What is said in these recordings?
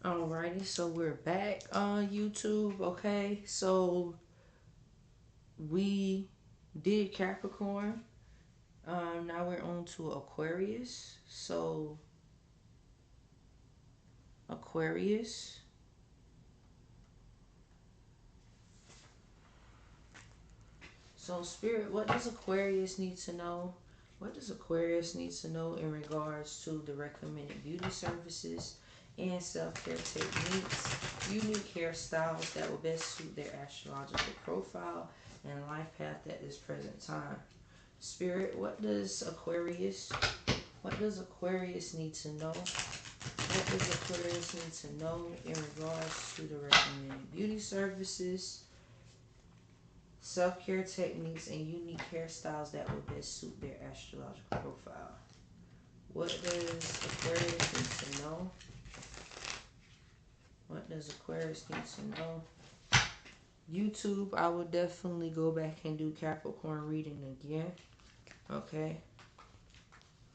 Alrighty, so we're back on YouTube. Okay, so we did Capricorn. Now we're on to Aquarius. So Aquarius. So Spirit, what does Aquarius need to know? What does Aquarius need to know in regards to the recommended beauty services and self-care techniques, unique hairstyles that will best suit their astrological profile and life path at this present time? Spirit, what does Aquarius need to know? What does Aquarius need to know in regards to the recommended beauty services, self-care techniques, and unique hairstyles that will best suit their astrological profile? What does Aquarius need to know? What does Aquarius need to know? YouTube, I will definitely go back and do Capricorn reading again. Okay.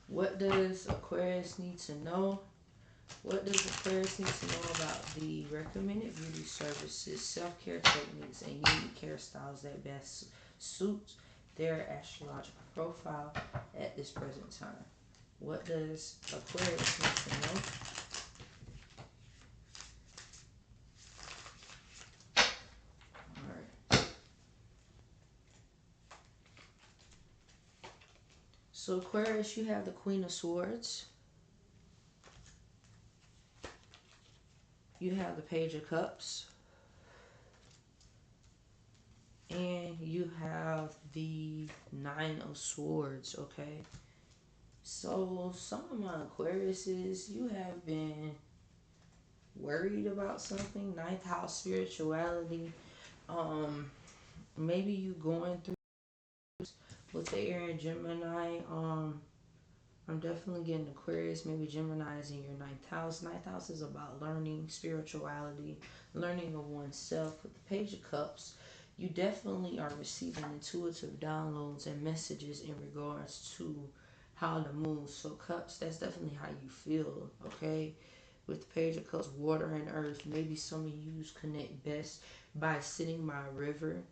What does Aquarius need to know? What does Aquarius need to know about the recommended beauty services, self-care techniques, and unique hairstyles that best suit their astrological profile at this present time? What does Aquarius need to know? Alright. So Aquarius, you have the Queen of Swords. You have the Page of Cups. And you have the Nine of Swords, okay? So some of my Aquariuses, you have been worried about something. Ninth house spirituality. Um, Maybe you going through with the air and Gemini. I'm definitely getting Aquarius. Maybe Gemini is in your ninth house. Ninth house is about learning, spirituality, learning of oneself. With the Page of Cups, you definitely are receiving intuitive downloads and messages in regards to how to move. So cups, that's definitely how you feel, okay? With the Page of Cups, water and earth. Maybe some of you connect best by sitting by a river.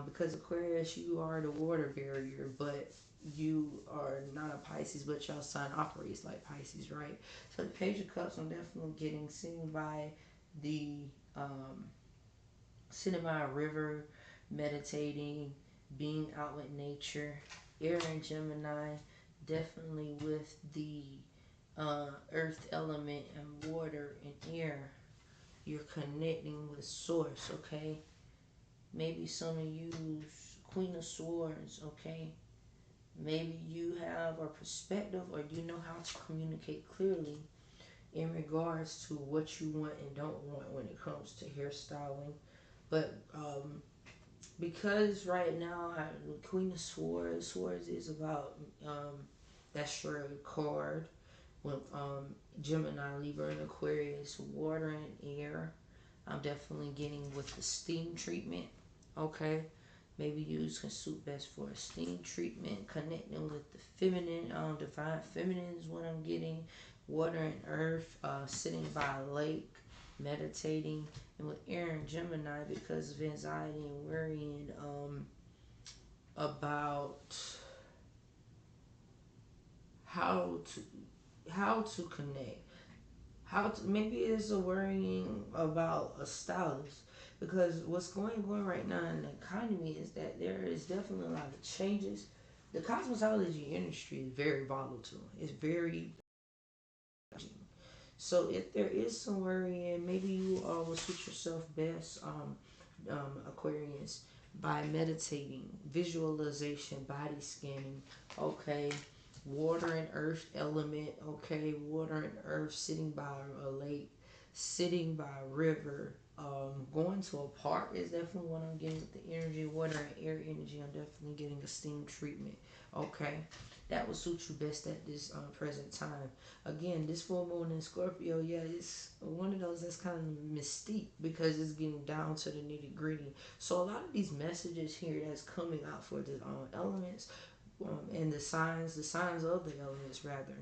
Because Aquarius, you are the water barrier, but you are not a Pisces, but your sign operates like Pisces, right? So the Page of Cups, I'm definitely getting the um, sitting by a river, meditating, being out with nature. Air and Gemini, definitely with the earth element and water and air. You're connecting with source, okay? Maybe some of you Queen of Swords, okay? Maybe you have a perspective or you know how to communicate clearly in regards to what you want and don't want when it comes to hairstyling. But because right now, Queen of Swords is about that's your card. With Gemini, Libra, and Aquarius, water and air. I'm definitely getting with the steam treatment. Okay, maybe you can suit best for a steam treatment, connecting with the feminine, divine feminine is what I'm getting. Water and earth, sitting by a lake, meditating, and with air and Gemini because of anxiety and worrying about how to connect. How to, maybe it's a worrying about a stylist because what's going right now in the economy is that there is definitely a lot of changes. The cosmetology industry is very volatile. It's very so if there is some worrying, maybe you will suit yourself best, Aquarius, by meditating, visualization, body scanning. Okay, water and earth element. Okay, water and earth, sitting by a lake, sitting by a river. Going to a park is definitely what I'm getting with the energy, water and air energy. I'm definitely getting a steam treatment. Okay, that will suit you best at this present time. Again, this full moon in Scorpio, yeah, it's one of those that's kind of mystique because it's getting down to the nitty gritty. So a lot of these messages here that's coming out for the elements, and the signs of the elements rather,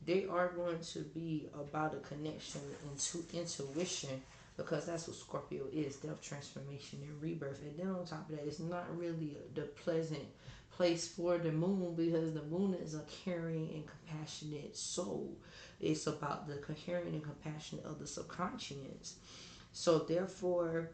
they are going to be about a connection into intuition, because that's what Scorpio is: death, transformation, and rebirth. And then on top of that, it's not really the pleasant place for the moon, because the moon is a caring and compassionate soul. It's about the caring and compassion of the subconscious. So therefore,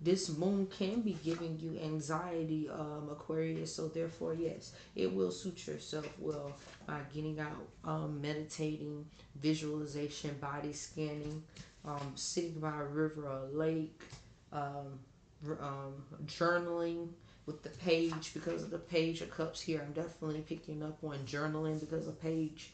this moon can be giving you anxiety, Aquarius. So therefore, yes, it will suit yourself well by getting out, meditating, visualization, body scanning, sitting by a river or a lake, um, journaling with the page, because of the page of cups here. I'm definitely picking up on journaling, because a page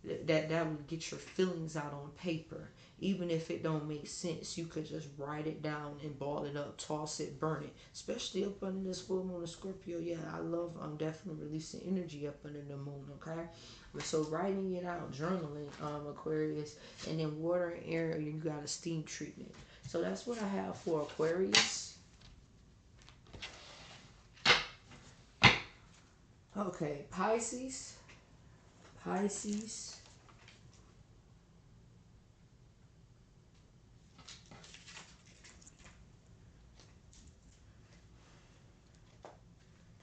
that would get your feelings out on paper. Even if it don't make sense, you could just write it down and ball it up, toss it, burn it. Especially up under this full moon of Scorpio. Yeah, I love, I'm definitely releasing energy up under the moon, okay? So writing it out, journaling, Aquarius, and then water and air, you got a steam treatment. So that's what I have for Aquarius. Okay, Pisces. Pisces.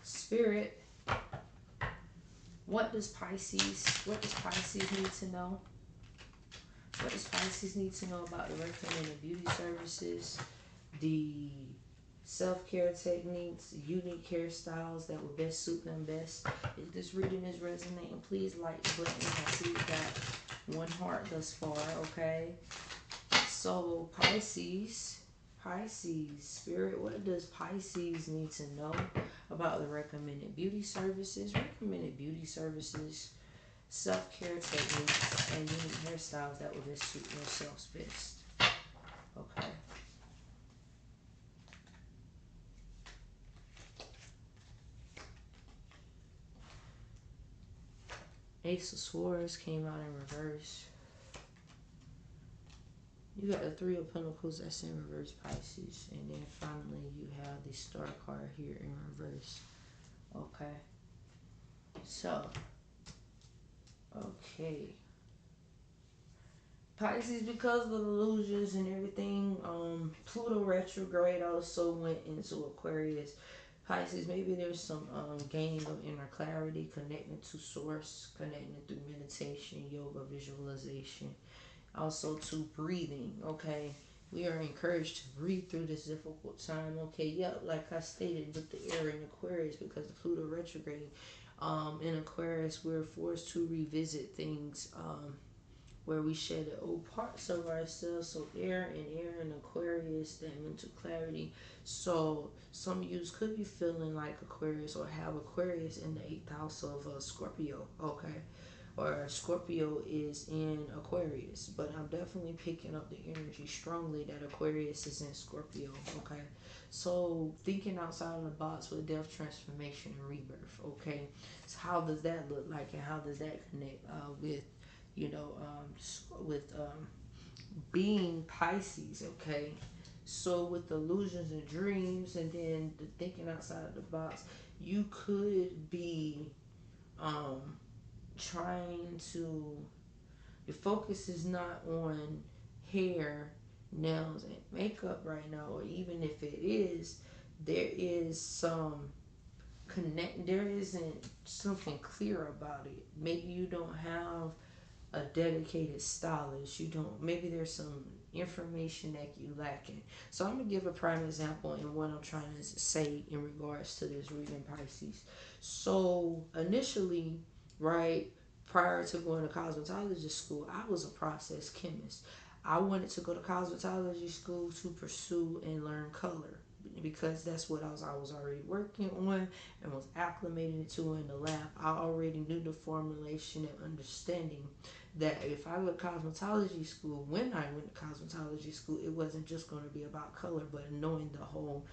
Spirit. What does Pisces need to know? What does Pisces need to know about the recommended beauty services, the self-care techniques, unique hairstyles that will best suit them best? If this reading is resonating, please like the button. I see we got one heart thus far, okay? So Pisces, Spirit, what does Pisces need to know about the recommended beauty services? Recommended beauty services, self-care techniques, and unique hairstyles that will best suit yourselves best. Okay. Ace of Swords came out in reverse. You got the Three of Pentacles that's in reverse, Pisces. And then finally you have the Star card here in reverse. Okay. So, okay. Pisces, because of the illusions and everything, Pluto retrograde also went into Aquarius. Pisces, maybe there's some gaining of inner clarity, connecting to source, connecting through meditation, yoga, visualization, also to breathing. Okay, we are encouraged to breathe through this difficult time. Okay, yep, like I stated with the air in Aquarius, because the Pluto retrograde, in Aquarius, we're forced to revisit things, where we shed the old parts of ourselves. So air and Aquarius, that mental clarity. So some of you could be feeling like Aquarius, or have Aquarius in the 8th house of Scorpio, okay? Or Scorpio is in Aquarius. But I'm definitely picking up the energy strongly that Aquarius is in Scorpio, okay? So thinking outside of the box with death, transformation, and rebirth, okay? So how does that look like, and how does that connect with, you know, with being Pisces, okay? So with illusions and dreams, and then the thinking outside of the box, you could be um, trying to, your focus is not on hair, nails, and makeup right now, or even if it is, there is some there isn't something clear about it. Maybe you don't have a dedicated stylist. You don't, maybe there's some information that you lacking. So I'm gonna give a prime example in what I'm trying to say in regards to this reading, Pisces. So initially, right, prior to going to cosmetology school, I was a process chemist. I wanted to go to cosmetology school to pursue and learn color, because that's what I was already working on and was acclimated to in the lab. I already knew the formulation and understanding that if I went to cosmetology school, when I went to cosmetology school, it wasn't just going to be about color, but knowing the whole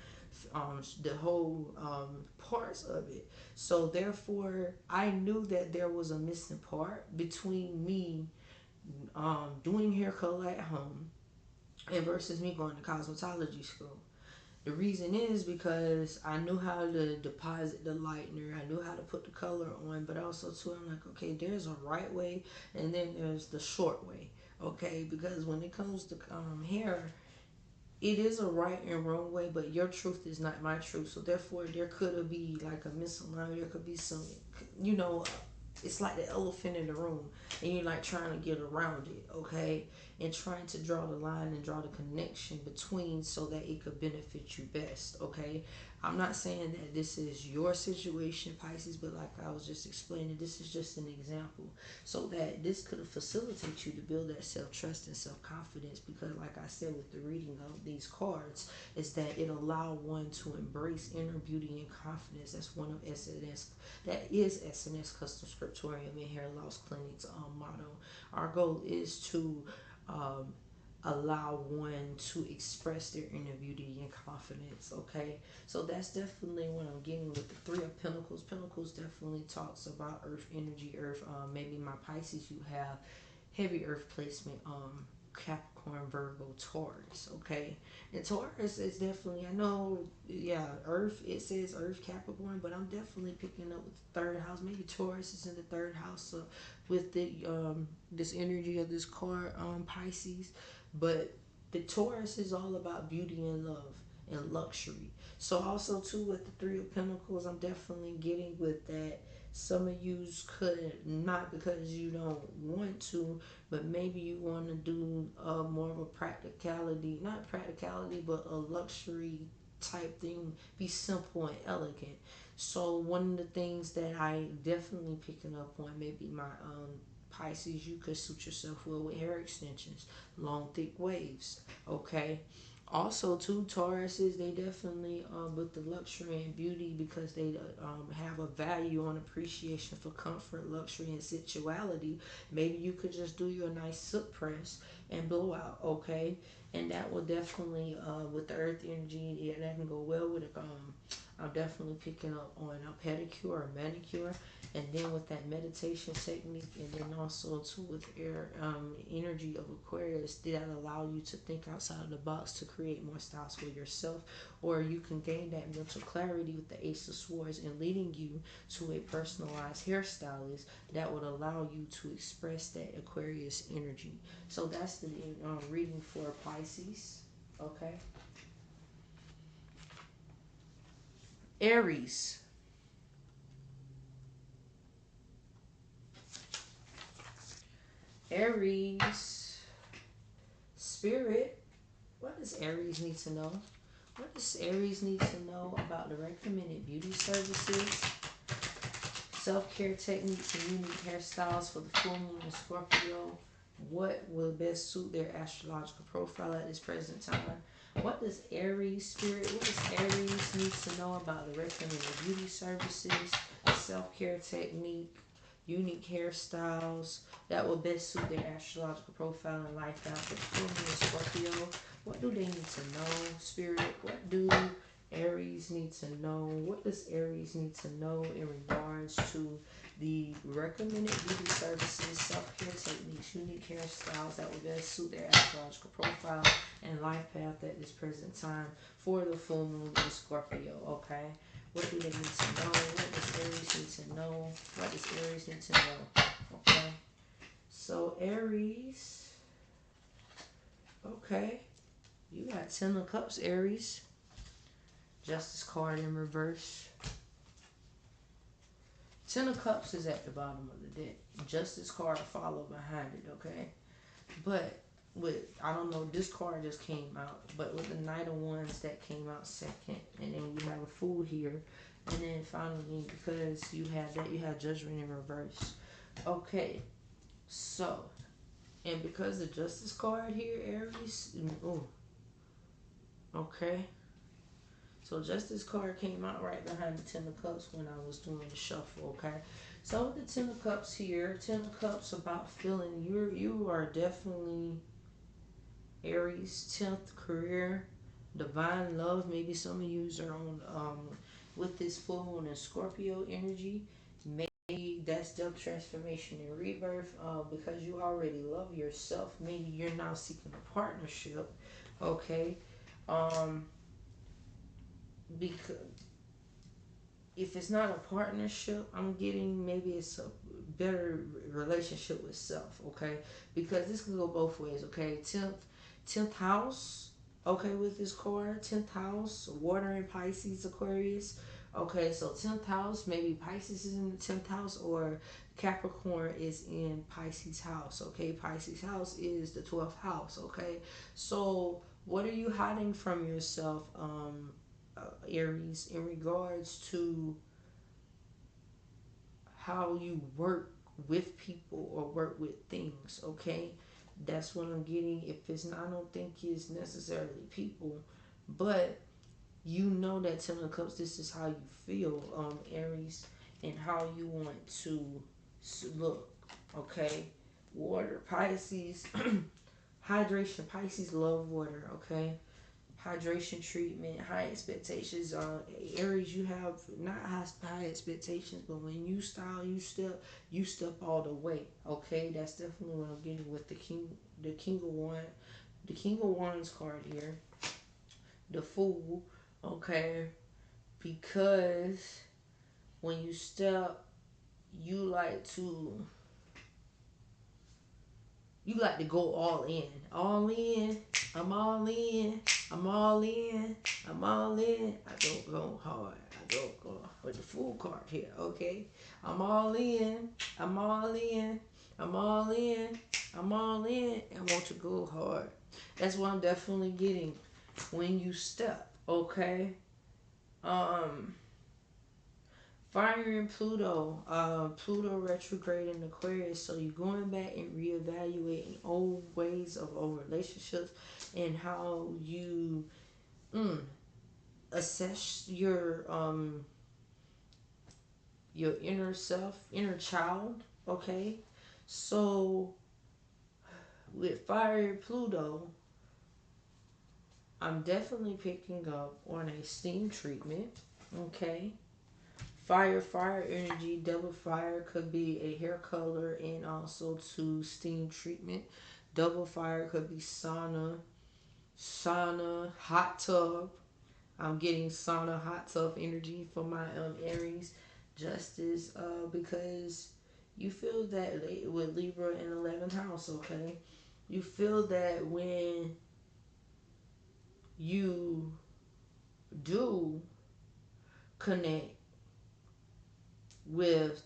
parts of it. So therefore, I knew that there was a missing part between me doing hair color at home and versus me going to cosmetology school. The reason is because I knew how to deposit the lightener. I knew how to put the color on, but also too, I'm like, okay, there's a right way, and then there's the short way. Okay, because when it comes to hair, it is a right and wrong way, but your truth is not my truth. So therefore, there could be like a misalignment. There could be some, you know, it's like the elephant in the room, and you're like trying to get around it, okay, and trying to draw the line and draw the connection between so that it could benefit you best, okay. I'm not saying that this is your situation, Pisces, but like I was just explaining, this is just an example so that this could facilitate you to build that self-trust and self-confidence, because like I said with the reading of these cards, is that it allow one to embrace inner beauty and confidence. That's one of SNS, that is SNS Custom Scriptorium and Hair Loss Clinic's motto. Our goal is to um, allow one to express their inner beauty and confidence, okay. So that's definitely what I'm getting with the Three of Pentacles. Pentacles definitely talks about earth energy, earth. Maybe my Pisces, you have heavy earth placement, Capricorn, Virgo, Taurus, okay. And Taurus is definitely, I know, yeah, earth, it says earth, Capricorn, but I'm definitely picking up with the third house. Maybe Taurus is in the third house, so with the this energy of this card, Pisces. But the Taurus is all about beauty and love and luxury. So also too with the Three of Pentacles, I'm definitely getting with that. Some of you could not because you don't want to, but maybe you want to do more of a practicality, not practicality, but a luxury type thing. Be simple and elegant. So one of the things that I definitely picking up on, maybe my Pisces, you could suit yourself well with hair extensions, long thick waves, okay. Also two Tauruses, they definitely with the luxury and beauty, because they have a value on appreciation for comfort, luxury, and sensuality. Maybe you could just do your nice silk press and blowout, okay. And that will definitely with the earth energy, yeah, that can go well with it. I'm definitely picking up on a pedicure or manicure, and then with that meditation technique, and then also too with air energy of Aquarius, that allow you to think outside of the box to create more styles for yourself, or you can gain that mental clarity with the Ace of Swords and leading you to a personalized hairstylist that would allow you to express that Aquarius energy. So that's the reading for Pisces, okay. Aries. Aries. Spirit. What does Aries need to know? What does Aries need to know about the recommended beauty services, self-care techniques, and unique hairstyles for the full moon in Scorpio? What will best suit their astrological profile at this present time? What does Aries Spirit, what does Aries need to know about the recommended beauty services, self-care technique, unique hairstyles that will best suit their astrological profile and lifestyle for the full moon in Scorpio? What do they need to know, Spirit? What do Aries need to know? What does Aries need to know in regards to the recommended beauty services, self-care techniques, unique hairstyles that will best suit their astrological profile and life path at this present time for the full moon in Scorpio, okay? What do they need to know? What does Aries need to know? What does Aries need to know? Okay. So Aries, okay. You got 10 of Cups, Aries. Justice card in reverse. 10 of Cups is at the bottom of the deck. Justice card follow behind it, okay? But with, I don't know, this card just came out, but with the Knight of Wands that came out second, and then you have a Fool here, and then finally, because you have that, you have Judgment in reverse. Okay, so, and because the Justice card here, Aries, oh, okay. So Justice card came out right behind the Ten of Cups when I was doing the shuffle, okay? So with the Ten of Cups here, Ten of Cups about feeling you are definitely Aries, 10th career, divine love. Maybe some of you are on with this full moon and Scorpio energy. Maybe that's death, transformation, and rebirth because you already love yourself. Maybe you're now seeking a partnership, okay? Um, because if it's not a partnership, I'm getting maybe it's a better relationship with self, okay? Because this can go both ways, okay? 10th house, okay, with this card, 10th house, water and Pisces, Aquarius. Okay, so 10th house, maybe Pisces is in the 10th house or Capricorn is in Pisces house, okay? Pisces house is the 12th house, okay? So, what are you hiding from yourself, Aries, in regards to how you work with people or work with things, okay? That's what I'm getting. If it's not, I don't think it's necessarily people, but you know that 10 of Cups, this is how you feel, Aries, and how you want to look, okay? Water, Pisces, hydration, Pisces love water, okay? Hydration treatment, high expectations. Aries, you have not high expectations, but when you style, you step all the way. Okay, that's definitely what I'm getting with the King of Wands, the King of Wands card here, the Fool. Okay, because when you step, you like to you like to go all in. All in. I'm all in. I'm all in. I'm all in. I don't go hard. I don't go with the Fool card here, okay? I'm all in. I'm all in. I'm all in. I'm all in. I want to go hard. That's what I'm definitely getting when you step, okay? Um Fire and Pluto, Pluto retrograde in Aquarius. So you're going back and reevaluating old ways of old relationships and how you assess your inner self, inner child. Okay, so with Fire and Pluto, I'm definitely picking up on a steam treatment. Okay, fire energy, double fire could be a hair color and also to steam treatment. Double fire could be sauna, hot tub. I'm getting sauna, hot tub energy for my Aries Justice, because you feel that with Libra in 11th house, okay? You feel that when you do connect with,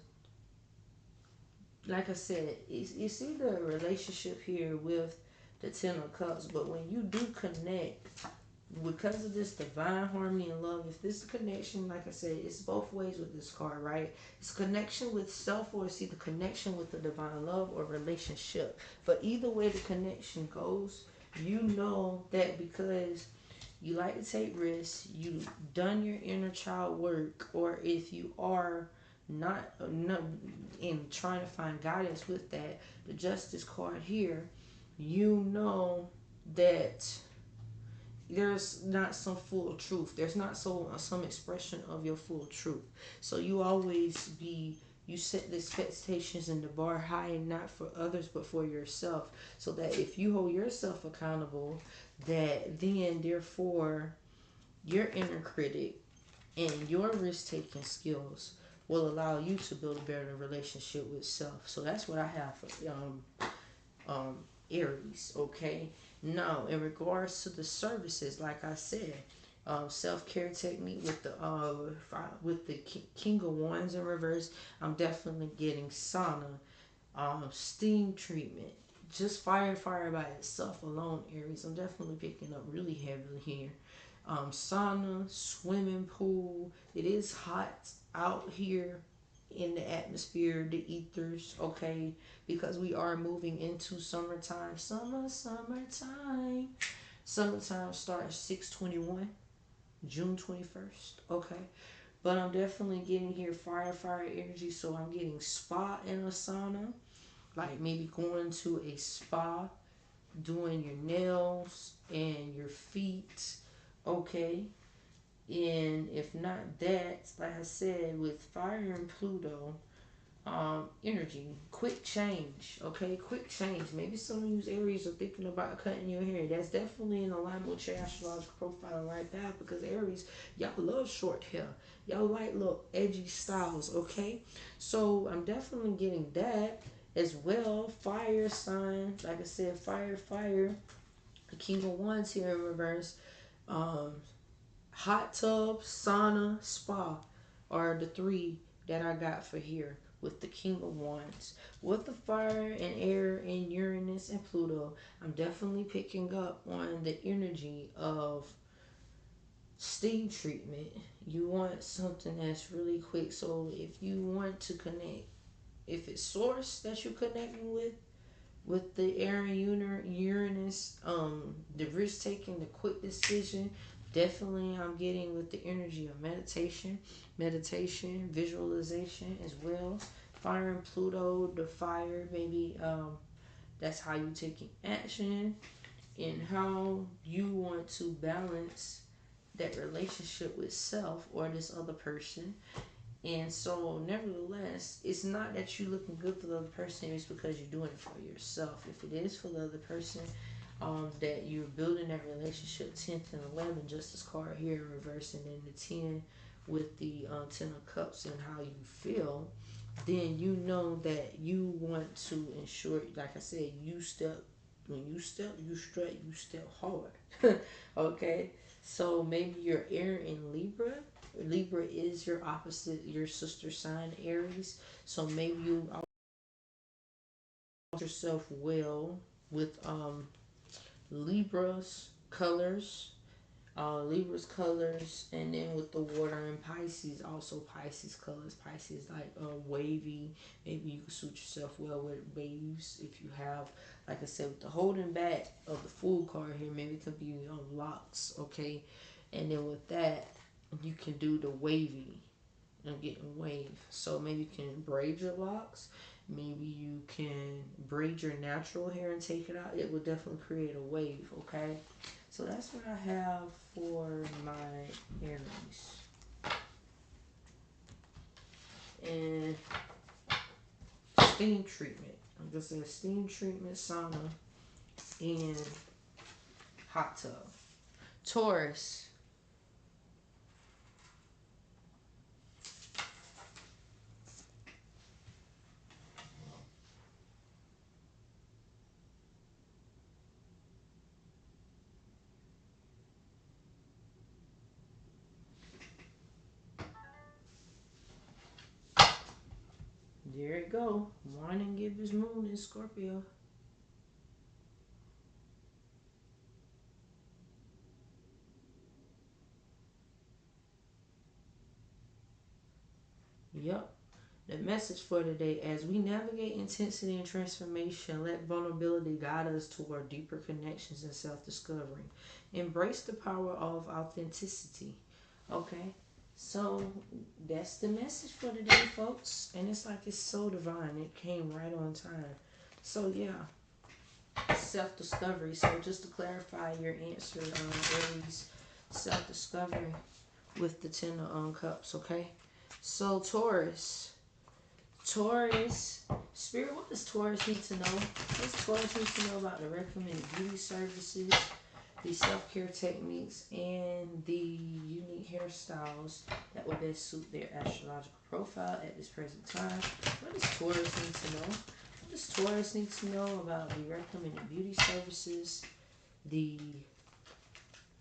like I said, it's either a relationship here with the 10 of Cups, but when you do connect, because of this divine harmony and love, if this connection, like I said, it's both ways with this card, right? It's connection with self, or it's either connection with the divine love or relationship. But either way the connection goes, you know that because you like to take risks, you've done your inner child work, or if you are not in trying to find guidance with that, the Justice card here, you know that there's not some full truth. There's not some expression of your full truth. So you always you set the expectations and the bar high, and not for others but for yourself. So that if you hold yourself accountable, that then therefore your inner critic and your risk taking skills will allow you to build a better relationship with self. So that's what I have for Aries, okay? Now, in regards to the services, like I said, self care technique with the King of Wands in reverse. I'm definitely getting sauna, steam treatment, just fire by itself alone, Aries. I'm definitely picking up really heavily here. Sauna, swimming pool. It is hot out here in the atmosphere, the ethers, okay, because we are moving into summertime. Summertime. Summertime starts 6/21, June 21st, okay. But I'm definitely getting here fire energy, so I'm getting spa and a sauna, like maybe going to a spa, doing your nails and your feet, okay. And if not that, like I said, with Fire and Pluto, energy, quick change. Okay, quick change. Maybe some of you Aries are thinking about cutting your hair. That's definitely in alignment with your astrological profile right now, because Aries, y'all love short hair. Y'all like little edgy styles. Okay, so I'm definitely getting that as well. Fire sign, like I said, fire. The King of Wands here in reverse. Um, Hot tub, sauna, spa are the three that I got for here with the King of Wands. With the fire and air and Uranus and Pluto, I'm definitely picking up on the energy of steam treatment. You want something that's really quick. So if you want to connect, if it's source that you're connecting with the air and Uranus, the risk taking, the quick decision, definitely I'm getting with the energy of meditation, visualization as well. Fire and Pluto, the fire, maybe that's how you taking action and how you want to balance that relationship with self or this other person. And so, nevertheless, it's not that you're looking good for the other person, it's because you're doing it for yourself. If it is for the other person, that you're building that relationship, 10th and 11, Justice card here in reverse, and then the 10 with the 10 of Cups and how you feel, then you know that you want to ensure, like I said, you step, when you step, you strut, you step hard. Okay? So maybe you're air in Libra. Libra is your opposite, your sister sign Aries. So maybe you yourself well with Libra's colors, and then with the water and Pisces, also Pisces colors. Pisces like wavy. Maybe you can suit yourself well with waves if you have, like I said, with the holding back of the Fool card here. Maybe it could be locks, okay, and then with that you can do the wavy and getting wave. So maybe you can braid your locks. Maybe you can braid your natural hair and take it out. It will definitely create a wave, okay? So that's what I have for my Aries. And steam treatment. I'm just saying steam treatment, sauna, and hot tub. Taurus. There it go. Morning gives moon in Scorpio. Yep. The message for today: as we navigate intensity and transformation, let vulnerability guide us toward deeper connections and self discovery. Embrace the power of authenticity. Okay? So that's the message for today, folks. And it's like it's so divine. It came right on time. So, yeah, self discovery. So, just to clarify your answer, Aries, self discovery with the Ten of Cups. Okay? So, Taurus, Spirit, what does Taurus need to know? What does Taurus need to know about the recommended beauty services, the self-care techniques, and the unique hairstyles that will best suit their astrological profile at this present time? What does Taurus need to know? What does Taurus need to know about the recommended beauty services, the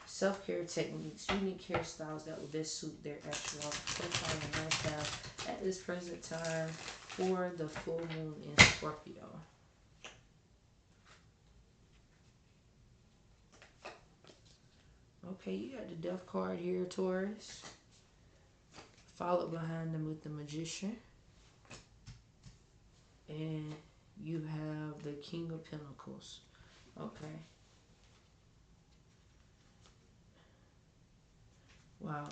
self-care techniques, unique hairstyles that will best suit their astrological profile and lifestyle at this present time for the full moon in Scorpio? Okay, you got the Death card here, Taurus. Followed behind them with the Magician. And you have the King of Pentacles. Okay. Wow.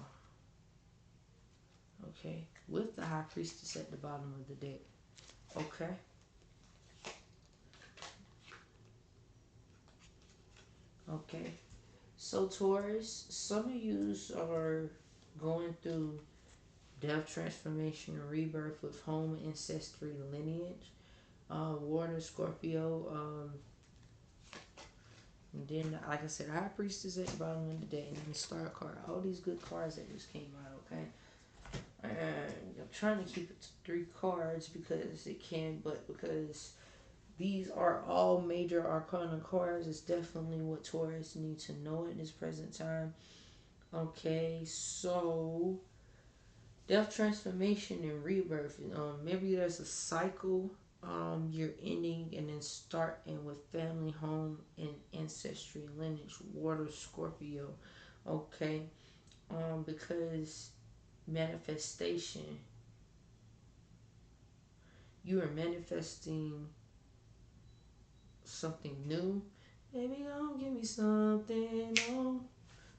Okay. With the High Priestess at the bottom of the deck. Okay. Okay. So Taurus, some of you are going through Death, transformation, and rebirth with home, ancestry, lineage. Water, Scorpio. And then, like I said, High Priestess at the bottom of the day, and then the Star card. All these good cards that just came out, okay? And I'm trying to keep it to 3 cards because it can, but because these are all major arcana cards, it's definitely what Taurus need to know at this present time. Okay, so death, transformation, and rebirth. Maybe there's a cycle you're ending and then starting with family, home, and ancestry, lineage, water, Scorpio. Okay, because manifestation, you are manifesting something new. Baby, don't give me something, oh.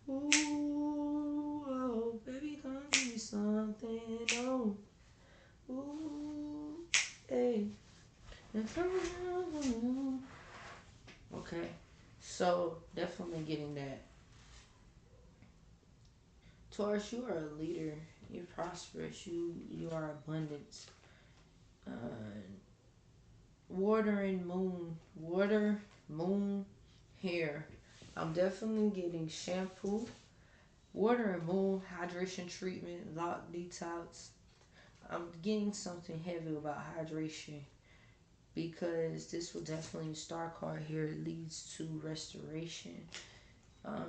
Ooh, oh, baby, come give me something, oh. Ooh, hey. Okay, so definitely getting that. Taurus, you are a leader. You're prosperous. You are abundance. Uh, water and moon. Water, moon, hair. I'm definitely getting shampoo. Water and moon, hydration treatment, lock detox. I'm getting something heavy about hydration because this will definitely, star card here leads to restoration,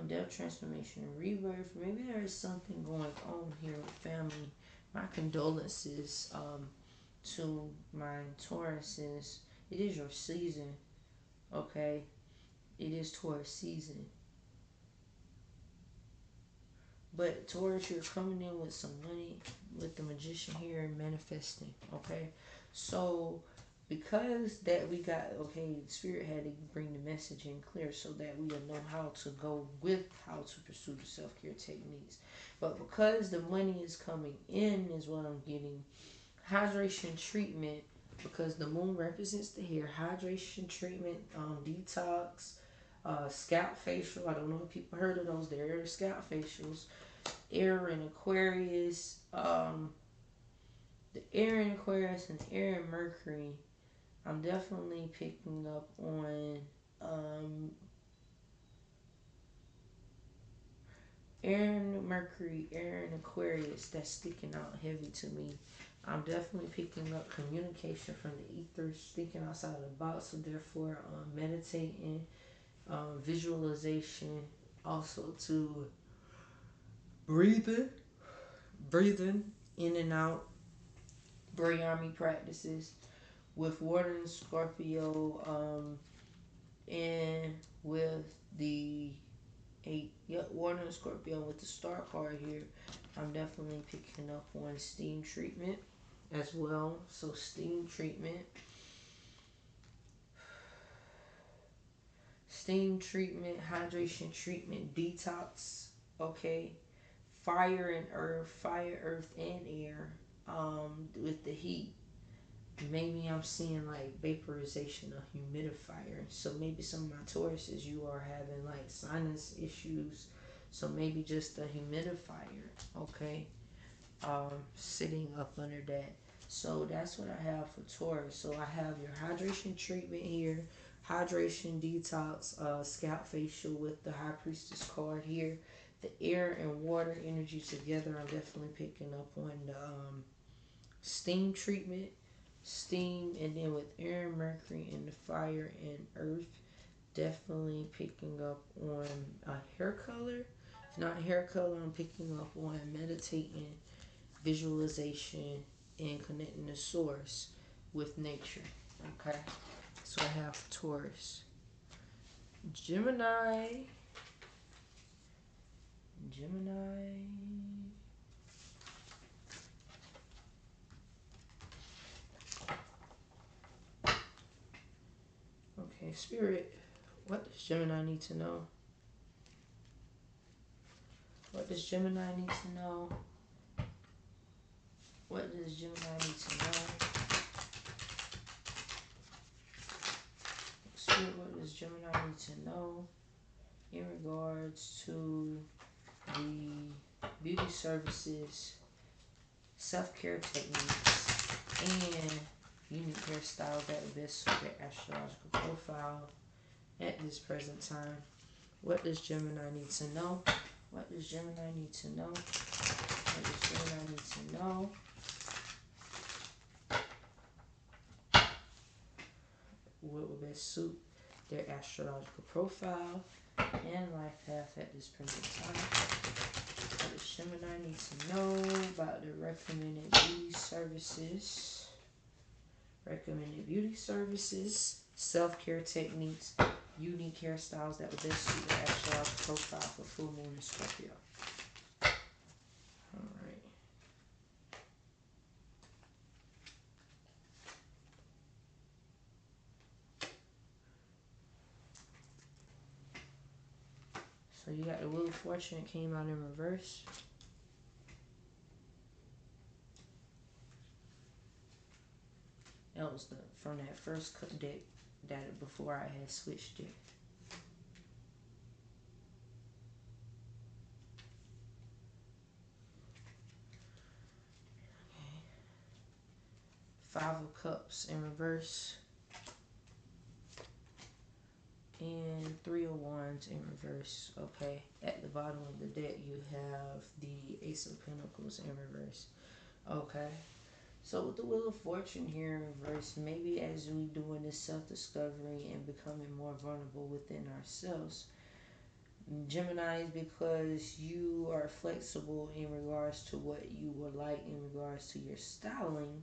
death, transformation, and rebirth. Maybe there is something going on here with family. My condolences to my Tauruses. It is your season, okay? It is Taurus season. But Taurus, you're coming in with some money with the magician here and manifesting, okay? So because that we got, okay, Spirit had to bring the message in clear so that we will know how to go with how to pursue the self-care techniques. But because the money is coming in is what I'm getting. Hydration treatment, because the moon represents the hair. Hydration treatment, detox, scalp facial. I don't know if people heard of those. There are scalp facials. Air in Aquarius, the air in Aquarius and air in Mercury. I'm definitely picking up on air in Mercury, air in Aquarius. That's sticking out heavy to me. I'm definitely picking up communication from the ethers, thinking outside of the box. So therefore, meditating, visualization, also to breathing in and out, Briarmy practices with water and Scorpio, and with the 8, yep, water and Scorpio with the star card here. I'm definitely picking up on steam treatment as well. So steam treatment, hydration treatment, detox, okay, fire and earth, and air, with the heat. Maybe I'm seeing like vaporization, a humidifier. So maybe some of my Tauruses, you are having like sinus issues. So maybe just a humidifier, okay? Sitting up under that. So that's what I have for Taurus. So I have your hydration treatment here, hydration detox, scalp facial with the High Priestess card here. The air and water energy together, I'm definitely picking up on the steam treatment, steam, and then with air and Mercury and the fire and earth, definitely picking up on a hair color. If not hair color, I'm picking up on meditating, visualization, and connecting the source with nature. Okay, so I have Taurus, Gemini. Okay, Spirit, what does Gemini need to know? What does Gemini need to know? What does Gemini need to know? Spirit, what does Gemini need to know in regards to the beauty services self-care techniques, and unique hairstyles that best suit their astrological profile at this present time. What does Gemini need to know? What does Gemini need to know? What does Gemini need to know? What would best suit their astrological profile and life path at this present time? What does Gemini need to know about the recommended beauty services? Recommended beauty services, self-care techniques, unique hairstyles that would best suit their astrological profile for full moon in Scorpio. Alright. So you got the Wheel of Fortune came out in reverse. That was from that first deck that before I had switched it. Okay. Five of Cups in reverse. And Three of Wands in reverse. Okay. At the bottom of the deck you have the Ace of Pentacles in reverse. Okay. So with the Wheel of Fortune here in reverse, maybe as we doing this self-discovery and becoming more vulnerable within ourselves, Gemini, because you are flexible in regards to what you would like in regards to your styling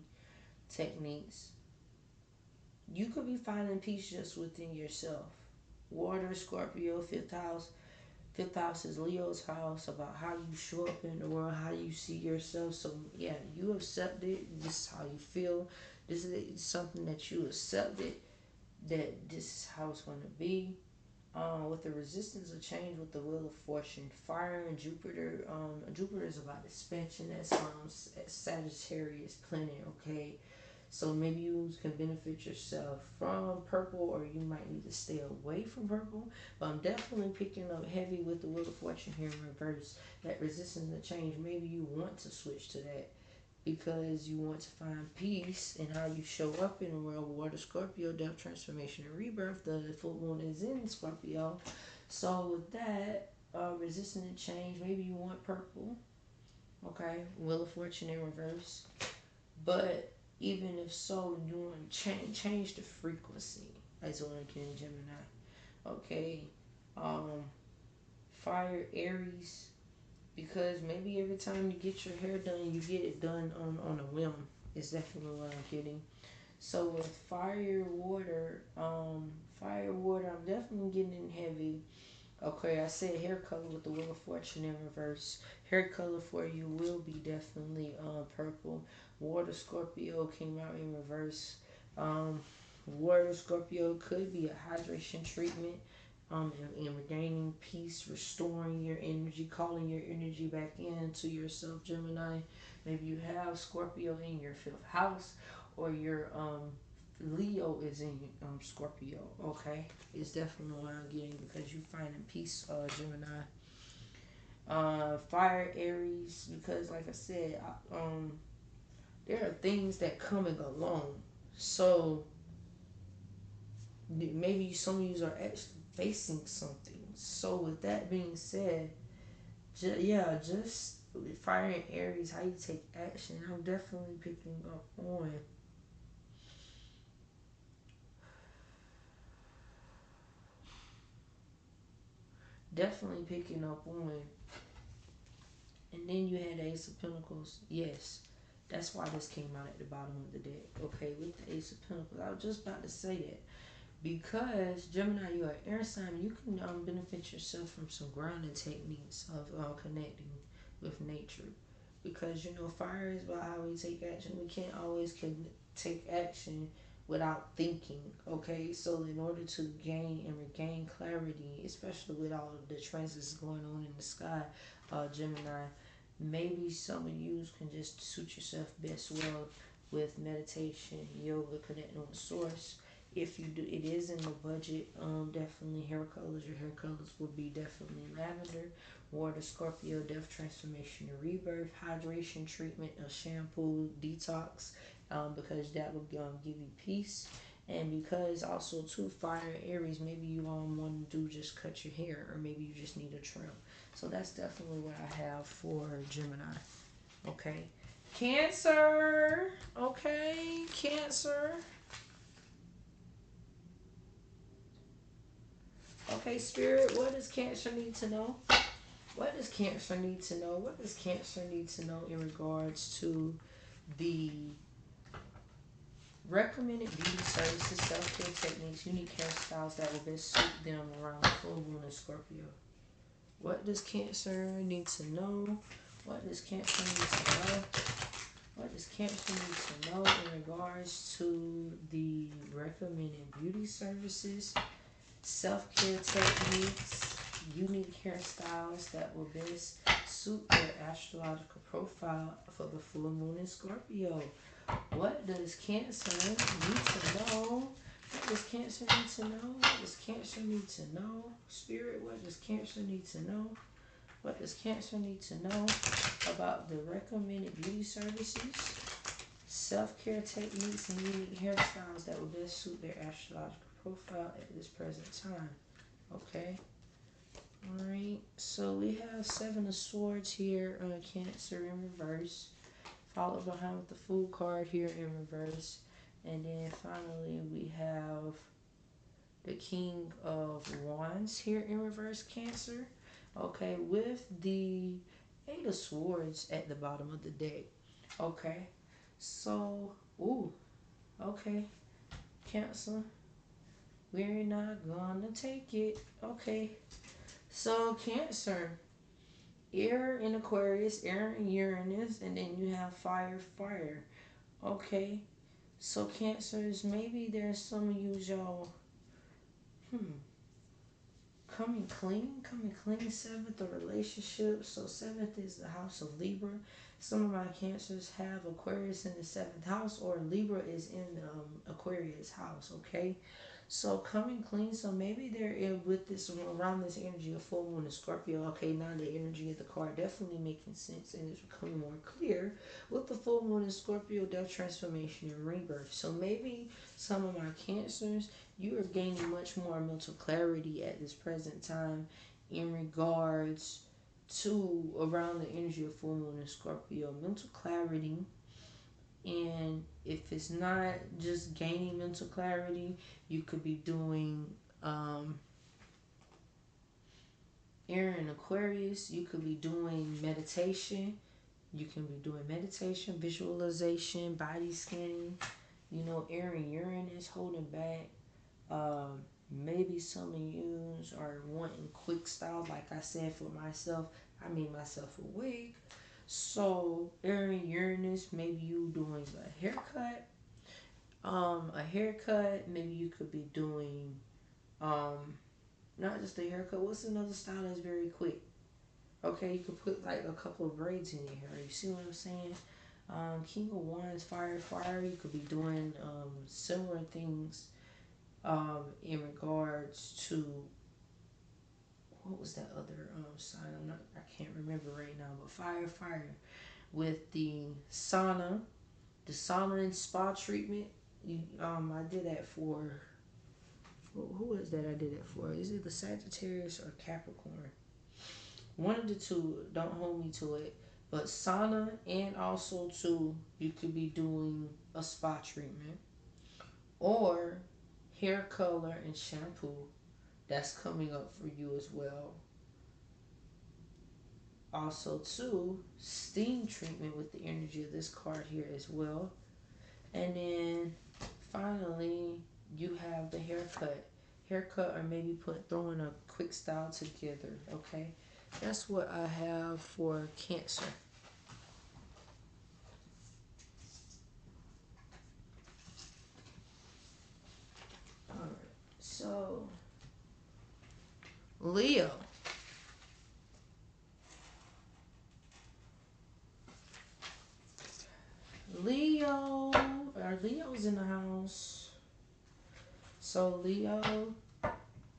techniques, you could be finding peace just within yourself. Water, Scorpio, fifth house. Fifth house is Leo's house, about how you show up in the world, how you see yourself. So yeah, you accept it. This is how you feel. This is something that you accepted, that this is how it's going to be. With the resistance of change with the Wheel of Fortune, fire and Jupiter. Jupiter is about expansion. That's Sagittarius planet. Okay, so maybe you can benefit yourself from purple, or you might need to stay away from purple. But I'm definitely picking up heavy with the Wheel of Fortune here in reverse. That resistance to change. Maybe you want to switch to that because you want to find peace in how you show up in the world. Water, Scorpio, death, transformation, and rebirth. The full moon is in Scorpio. So with that, resisting to change, maybe you want purple. Okay, Wheel of Fortune in reverse. But even if so, you want to change the frequency. That's what I'm getting, Gemini. Okay, fire, Aries, because maybe every time you get your hair done, you get it done on a whim. Is definitely what I'm getting. So with fire, water, I'm definitely getting in heavy. Okay, I said hair color with the Wheel of Fortune in reverse. Hair color for you will be definitely purple. Water, Scorpio came out in reverse. Um, Water, Scorpio could be a hydration treatment. And regaining peace, restoring your energy, calling your energy back into yourself, Gemini. Maybe you have Scorpio in your fifth house, or your Leo is in Scorpio. Okay, it's definitely what I'm getting, because you finding peace, Gemini. Fire, Aries, because like I said, there are things that come and go along. So maybe some of you are actually facing something. So with that being said, just fire and Aries, how you take action. I'm definitely picking up on definitely picking up on. And then you had the Ace of Pentacles. Yes, that's why this came out at the bottom of the deck. Okay, with the Ace of Pentacles, I was just about to say that. Because Gemini, you are air sign, you can benefit yourself from some grounding techniques of connecting with nature. Because fire is about how we take action. We can't always take action without thinking. Okay, so in order to gain and regain clarity, especially with all of the transits going on in the sky, Gemini, maybe some of you can just suit yourself best well with meditation, yoga, connecting with source. If you do, it is in the budget. Definitely hair colors. Your hair colors will be definitely lavender, water, Scorpio, death, transformation, and rebirth, hydration, treatment, a shampoo, detox, because that will give you peace. And because also too, fire Aries, maybe you want to do just cut your hair, or maybe you just need a trim. So that's definitely what I have for Gemini. Okay, Cancer. Okay, Cancer. Okay, Spirit, what does Cancer need to know? What does Cancer need to know? What does Cancer need to know in regards to the recommended beauty services, self-care techniques, unique hairstyles that will best suit them around the full moon in Scorpio? What does Cancer need to know? What does Cancer need to know? What does Cancer need to know in regards to the recommended beauty services, self-care techniques, unique hairstyles that will best suit their astrological profile for the full moon in Scorpio? What does Cancer need to know? What does Cancer need to know? What does Cancer need to know? Spirit, what does Cancer need to know? What does Cancer need to know about the recommended beauty services, self-care techniques, and unique hairstyles that will best suit their astrological profile at this present time? Okay. Alright. So we have Seven of Swords here on Cancer in reverse, followed behind with the Fool card here in reverse. And then finally we have the King of Wands here in reverse, Cancer. Okay, with the Eight of Swords at the bottom of the deck. Okay, so, okay, Cancer, we're not gonna take it. Okay, so Cancer, air in Aquarius, air in Uranus, and then you have fire, fire. Okay, so Cancers, maybe there's some of you, y'all, coming clean. Seventh, the relationship. So seventh is the house of Libra. Some of my Cancers have Aquarius in the seventh house, or Libra is in Aquarius house. Okay, so coming clean. So maybe they're in with this, around this energy of full moon in Scorpio. Okay, now the energy of the card definitely making sense, and it's becoming more clear with the full moon in Scorpio, death, transformation, and rebirth. So maybe some of my Cancers, you are gaining much more mental clarity at this present time in regards to around the energy of full moon in Scorpio. Mental clarity, and if it's not just gaining mental clarity, you could be doing air in Aquarius. You could be doing meditation. You can be doing meditation, visualization, body scanning. You know, air in Uranus holding back. Maybe some of you are wanting quick style. Like I said, for myself, I made myself a wig. So, Aaron Uranus, maybe you doing a haircut. Maybe you could be doing not just a haircut. What's another style that's very quick? Okay, you could put like a couple of braids in your hair. You see what I'm saying? King of Wands, fire, fire. You could be doing similar things in regards to, what was that other sign? I can't remember right now. But fire, fire, with the sauna and spa treatment. I did that for, who is that I did it for? Is it the Sagittarius or Capricorn? One of the two. Don't hold me to it. But sauna, and also too, you could be doing a spa treatment or hair color and shampoo. That's coming up for you as well. Also too, steam treatment with the energy of this card here as well. And then finally, you have the haircut, or maybe throwing a quick style together. Okay, that's what I have for Cancer. All right, so Leo. Leo, are Leos in the house? So Leo,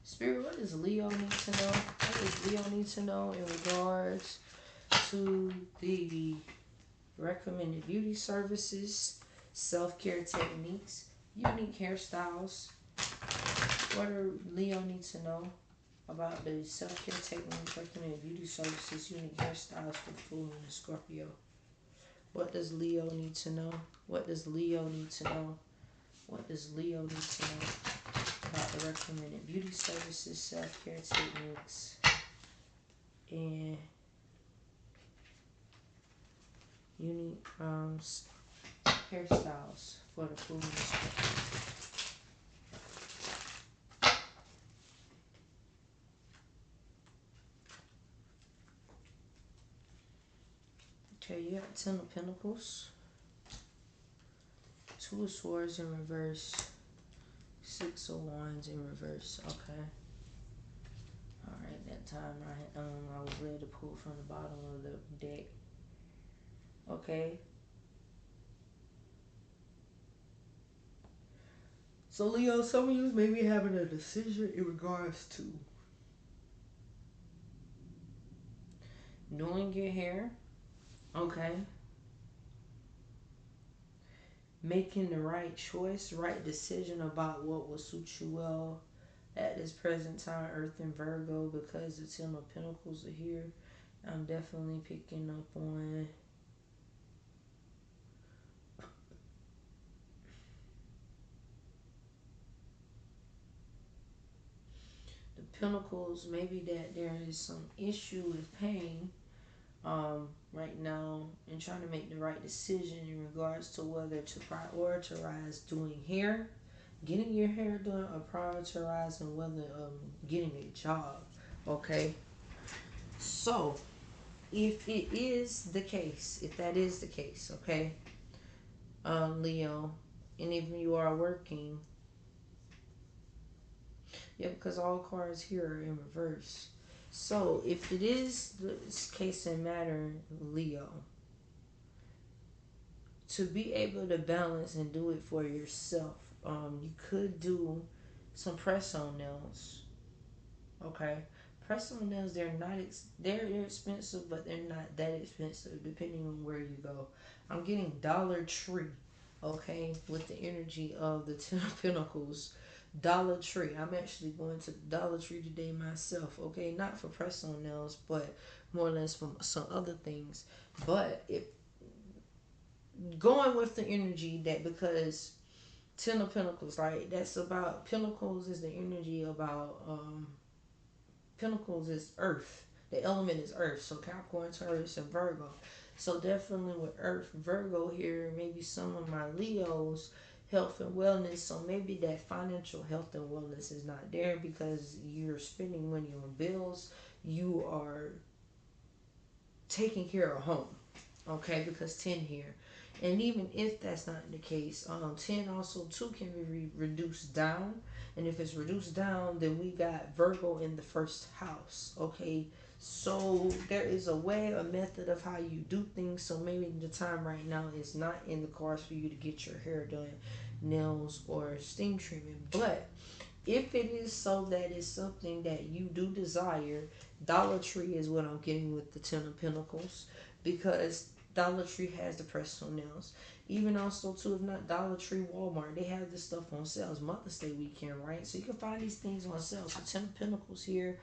Spirit, what does Leo need to know? What does Leo need to know in regards to the recommended beauty services, self-care techniques, unique hairstyles? What do Leo need to know about the self-care techniques, recommended beauty services, unique hairstyles for full moon and Scorpio? What does Leo need to know? What does Leo need to know? What does Leo need to know about the recommended beauty services, self-care techniques, and unique hairstyles for the full moon and Scorpio? Okay, you got Ten of Pentacles, Two of Swords in reverse, Six of Wands in reverse. Okay. Alright, that time I was led to pull from the bottom of the deck. Okay. So Leo, some of you may be having a decision in regards to doing your hair. Okay. Making the right choice, right decision about what will suit you well at this present time, Earth and Virgo, because the Ten of Pentacles are here. I'm definitely picking up on the Pentacles. Maybe that there is some issue with pain right now, and trying to make the right decision in regards to whether to prioritize doing hair, getting your hair done, or prioritizing whether getting a job. Okay, so if it is the case, if that is the case, okay, Leo, and if you are working, yeah, because all cards here are in reverse. So if it is the case and matter, Leo, to be able to balance and do it for yourself, you could do some press-on nails. Okay, press-on nails, they're expensive, but they're not that expensive depending on where you go. I'm getting Dollar Tree, okay, with the energy of the Ten of Pentacles. Dollar Tree. I'm actually going to Dollar Tree today myself. Okay, not for press-on nails, but more or less for some other things. But if going with the energy that, because Ten of Pentacles, right? That's about, Pentacles is the energy about Pentacles is Earth. The element is Earth. So Capricorn, Taurus, and Virgo. So definitely with Earth, Virgo here, maybe some of my Leos, health and wellness. So maybe that financial health and wellness is not there because you're spending money on bills. You are taking care of home. Okay, because 10 here. And even if that's not the case, 10 also too can be reduced down. And if it's reduced down, then we got Virgo in the first house. Okay, so there is a way, a method of how you do things. So maybe the time right now is not in the cards for you to get your hair done, nails, or steam treatment. But if it is so that it's something that you do desire, Dollar Tree is what I'm getting with the Ten of Pentacles, because Dollar Tree has the press-on nails. Even also too, if not Dollar Tree, Walmart, they have this stuff on sales. Mother's Day weekend, right? So you can find these things on sale. So Ten of Pentacles here,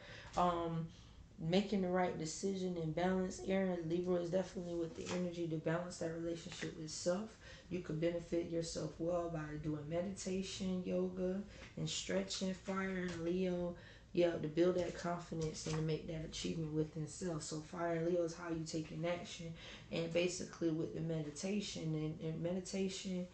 making the right decision and balance. Aaron Libra is definitely with the energy to balance that relationship with self. You could benefit yourself well by doing meditation, yoga, and stretching. Fire and Leo, yeah, to build that confidence and to make that achievement within self. So fire and Leo is how you take an action. And basically with the meditation and meditation,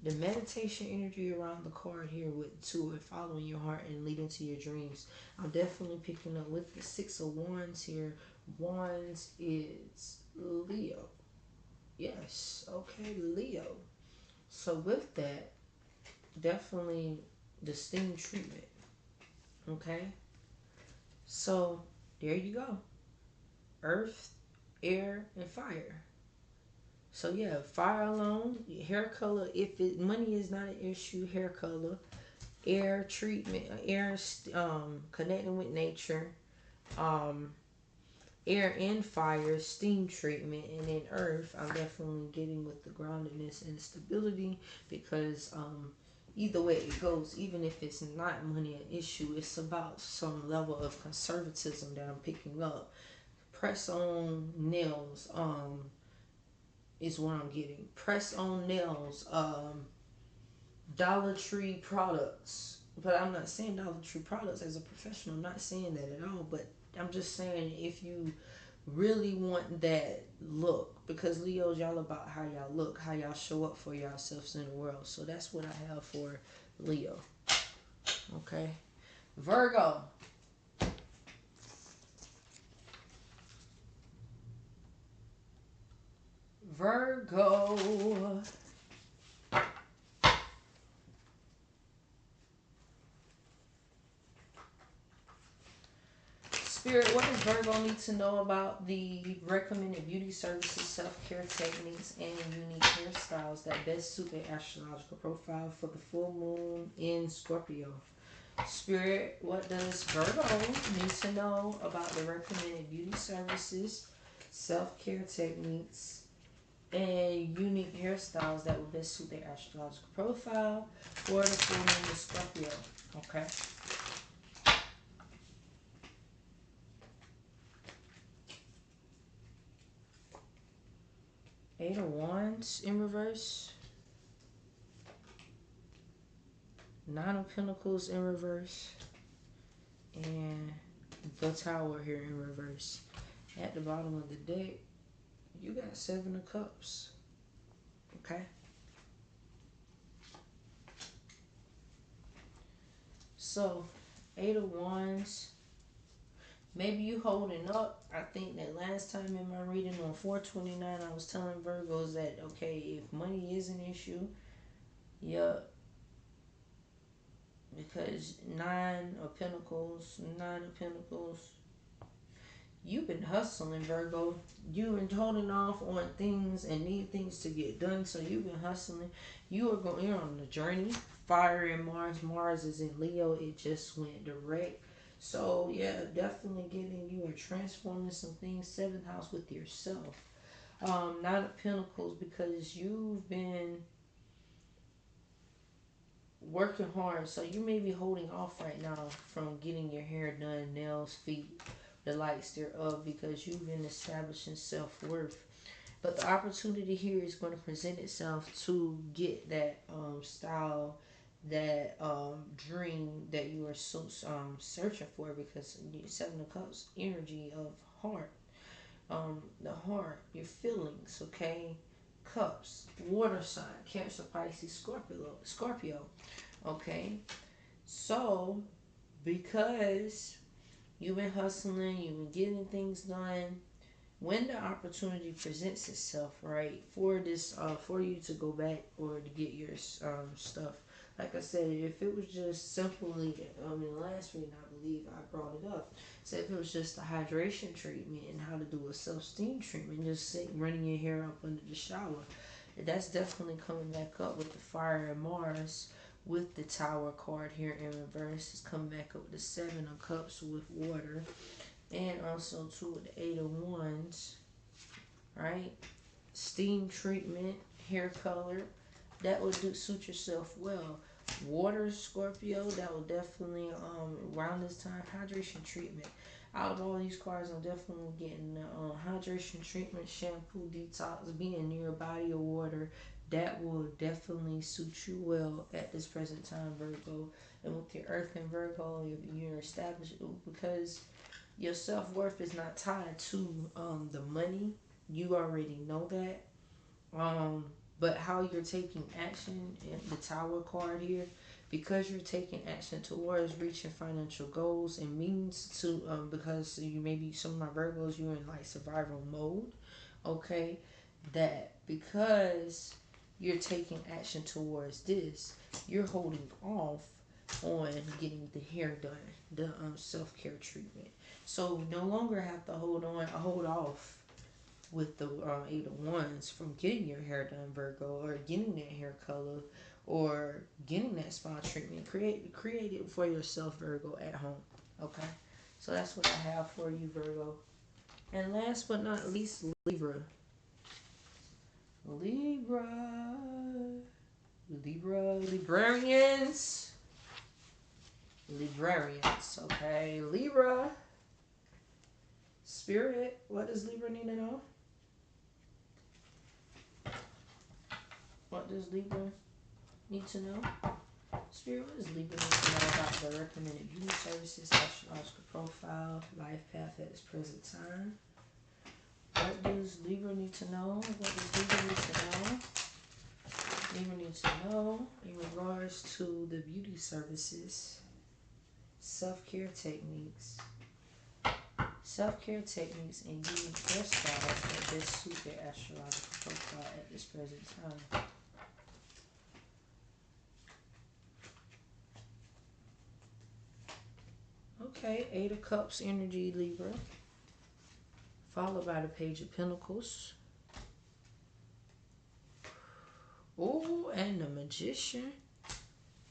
the meditation energy around the card here with two and following your heart and leading to your dreams. I'm definitely picking up with the Six of Wands here. Wands is Leo. Yes, okay, Leo. So with that, definitely the steam treatment. Okay, so there you go. Earth, air, and fire. So yeah, fire alone, hair color. If money is not an issue, hair color. air treatment, air, connecting with nature, um, air and fire, steam treatment, and then earth. I'm definitely getting with the groundedness and stability because either way it goes, even if it's not money an issue, it's about some level of conservatism that I'm picking up. Press on nails, is what I'm getting. Press on nails, Dollar Tree products. But I'm not saying Dollar Tree products as a professional. I'm not saying that at all. But I'm just saying if you really want that look, because Leo's y'all about how y'all look, how y'all show up for yourselves in the world. So that's what I have for Leo. Okay. Virgo. Virgo. Spirit, what does Virgo need to know about the recommended beauty services, self-care techniques, and unique hairstyles that best suit their astrological profile for the full moon in Scorpio? Spirit, what does Virgo need to know about the recommended beauty services, self-care techniques, and unique hairstyles that will best suit their astrological profile for the full moon in Scorpio? Okay. Eight of Wands in reverse. Nine of Pentacles in reverse. And the Tower here in reverse. At the bottom of the deck, you got Seven of Cups. Okay. So, Eight of Wands. Maybe you holding up. I think that last time in my reading on 429, I was telling Virgos that, okay, if money is an issue, yeah, because Nine of Pentacles, you've been hustling, Virgo. You've been holding off on things and need things to get done, so you've been hustling. You're on the journey. Fire in Mars. Mars is in Leo. It just went direct. So yeah, definitely getting you are transforming some things. Seventh house with yourself. Nine of Pentacles, because you've been working hard, so you may be holding off right now from getting your hair done, nails, feet, the likes thereof, because you've been establishing self-worth. But the opportunity here is going to present itself to get that style, that dream that you are so searching for, because Seven of Cups, energy of heart, the heart, your feelings, okay? Cups, water sign, Cancer, Pisces, Scorpio. Okay, so because you've been hustling, you've been getting things done, when the opportunity presents itself, right, for this, for you to go back or to get your stuff. Like I said, if it was just simply, in the last reading, I believe I brought it up. So if it was just a hydration treatment and how to do a self-steam treatment, just running your hair up under the shower, that's definitely coming back up with the fire of Mars. With the Tower card here in reverse, it's coming back up with the Seven of Cups with water, and also too with the Eight of Wands, right? Steam treatment, hair color, that would suit yourself well. Water, Scorpio, that will definitely around this time, hydration treatment. Out of all these cards, I'm definitely getting hydration treatment, shampoo, detox, being near a body of water. That will definitely suit you well at this present time, Virgo. And with your Earth and Virgo, you're established, because your self-worth is not tied to the money. You already know that. But how you're taking action in the Tower card here, because you're taking action towards reaching financial goals and means to, because you maybe some of my Virgos, you're in like survival mode, okay, that because you're taking action towards this, you're holding off on getting the hair done, the self-care treatment. So no longer have to hold off with the Eight of Wands from getting your hair done, Virgo, or getting that hair color, or getting that spa treatment. Create it for yourself, Virgo, at home. Okay? So that's what I have for you, Virgo. And last but not least, Libra. Libra. Librarians. Librarians, okay? Libra. Spirit, what does Libra need to know? What does Libra need to know? Spirit, what does Libra need to know about the recommended beauty services, astrological profile, life path at this present time? What does Libra need to know? What does Libra need to know? Libra needs to know in regards to the beauty services, self-care techniques, and unique hairstyles that best suit their astrological profile at this present time. Okay, Eight of Cups energy, Libra, followed by the Page of Pentacles. Oh, and the Magician,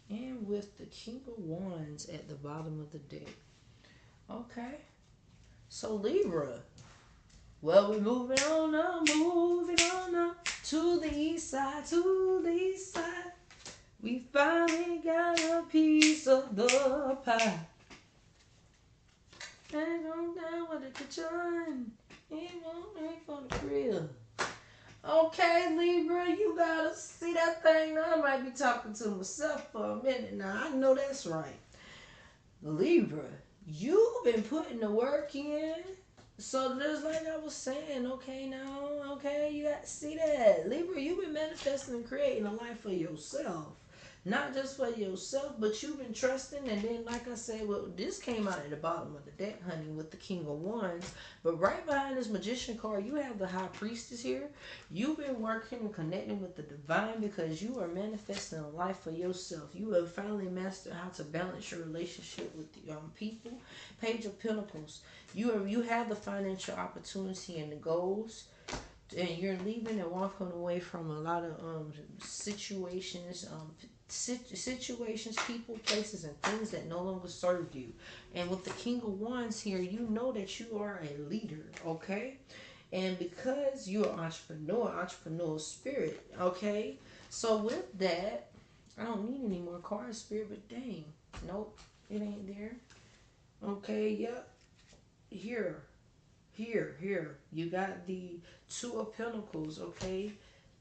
and with the King of Wands at the bottom of the deck. Okay, so Libra. Well, we're moving on up to the east side, We finally got a piece of the pie. And go down with the kitchen. It won't make for the grill. Okay, Libra, you gotta see that thing. I might be talking to myself for a minute now. I know that's right. Libra, you've been putting the work in. So just like I was saying, okay now, okay, you got to see that. Libra, you've been manifesting and creating a life for yourself. Not just for yourself, but you've been trusting. And then, like I said, well, this came out at the bottom of the deck, honey, with the King of Wands. But right behind this Magician card, you have the High Priestess here. You've been working and connecting with the divine because you are manifesting a life for yourself. You have finally mastered how to balance your relationship with the people. Page of Pentacles. You have the financial opportunity and the goals. And you're leaving and walking away from a lot of situations, people, places, and things that no longer serve you. And with the King of Wands here, you know that you are a leader, okay? And because you're an entrepreneurial spirit, okay? So with that, I don't need any more cards, Spirit, but dang, nope, it ain't there. Okay, yep, here. You got the Two of Pentacles, okay?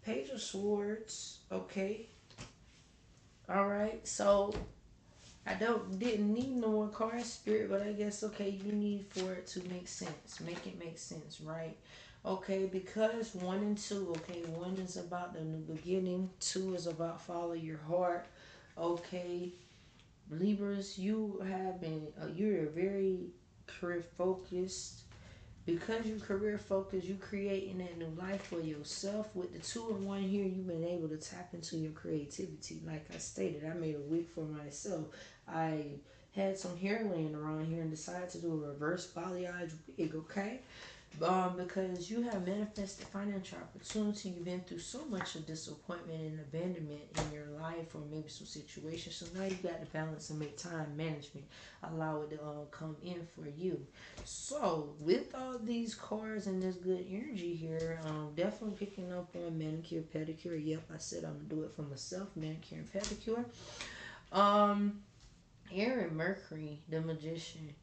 Page of Swords, okay? Alright, so I didn't need no more card, Spirit, but I guess, okay, you need for it to make sense. Make it make sense, right? Okay, because 1 and 2, okay, 1 is about the new beginning, 2 is about follow your heart, okay? Libras, you have been, you're very career focused. Because you're career focused, you creating that new life for yourself. With the 2 and 1 here, you've been able to tap into your creativity. Like I stated, I made a wig for myself. I had some hair laying around here and decided to do a reverse balayage wig, okay? Because you have manifested financial opportunity. You've been through so much of disappointment and abandonment in your life or maybe some situations. So now you've got to balance and make time management. Allow it to come in for you. So with all these cards and this good energy here, definitely picking up on manicure, pedicure. Yep, I said I'm going to do it for myself, manicure and pedicure. Air and Mercury, the Magician.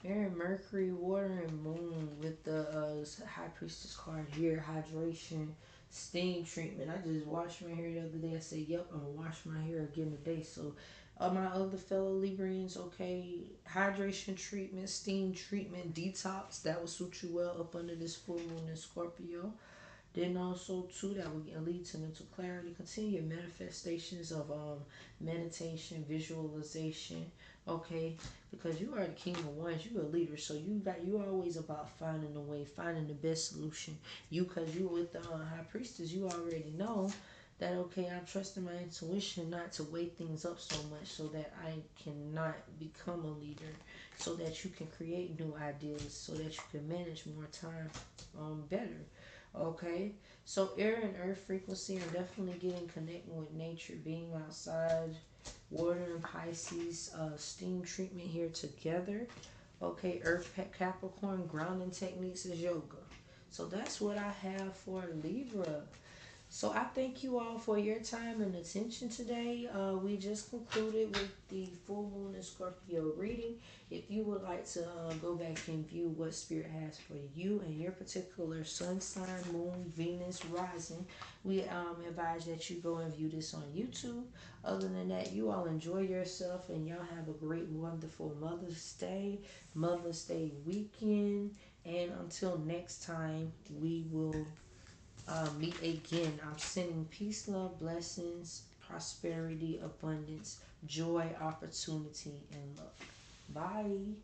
Air and Mercury, water and moon with the High Priestess card here. Hydration, steam treatment. I just washed my hair the other day. I said, yep, I'm going to wash my hair again today. So my other fellow Librians, okay, hydration treatment, steam treatment, detox. That will suit you well up under this full moon in Scorpio. Then also, too, that will lead to mental clarity. Continue your manifestations of meditation, visualization, okay? Because you are the King of Wands, you're a leader, so you're always about finding a way, finding the best solution. Because you with the High Priestess, you already know that, okay, I'm trusting my intuition not to weigh things up so much so that I cannot become a leader, so that you can create new ideas, so that you can manage more time better. Okay, so air and earth frequency are definitely getting connecting with nature, being outside, water and Pisces, steam treatment here together. Okay, earth Capricorn grounding techniques is yoga. So that's what I have for Libra. So I thank you all for your time and attention today. We just concluded with the full moon and Scorpio reading. If you would like to go back and view what Spirit has for you and your particular sun sign, moon, Venus, rising, we advise that you go and view this on YouTube. Other than that, you all enjoy yourself and y'all have a great, wonderful Mother's Day weekend. And until next time, we will meet again. I'm sending peace, love, blessings, prosperity, abundance, joy, opportunity, and love. Bye.